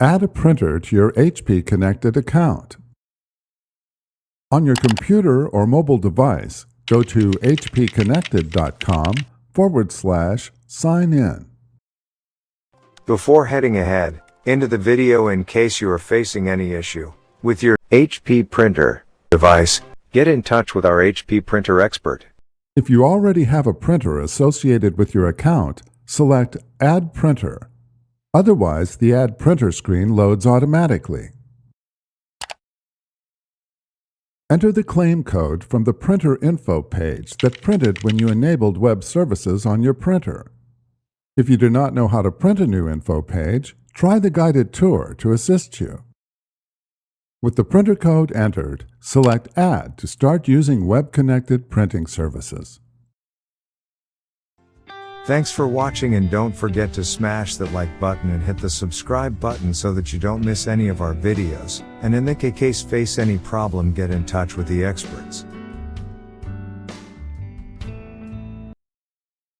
Add a printer to your HP Connected account. On your computer or mobile device, go to hpconnected.com/sign in. Before heading ahead into the video, in case you are facing any issue with your HP printer device, get in touch with our HP printer expert. If you already have a printer associated with your account, select Add Printer. Otherwise, the Add Printer screen loads automatically. Enter the claim code from the printer info page that printed when you enabled web services on your printer. If you do not know how to print a new info page, try the guided tour to assist you. With the printer code entered, select Add to start using web-connected printing services. Thanks for watching, and don't forget to smash that like button and hit the subscribe button so that you don't miss any of our videos. And in the case face any problem, get in touch with the experts.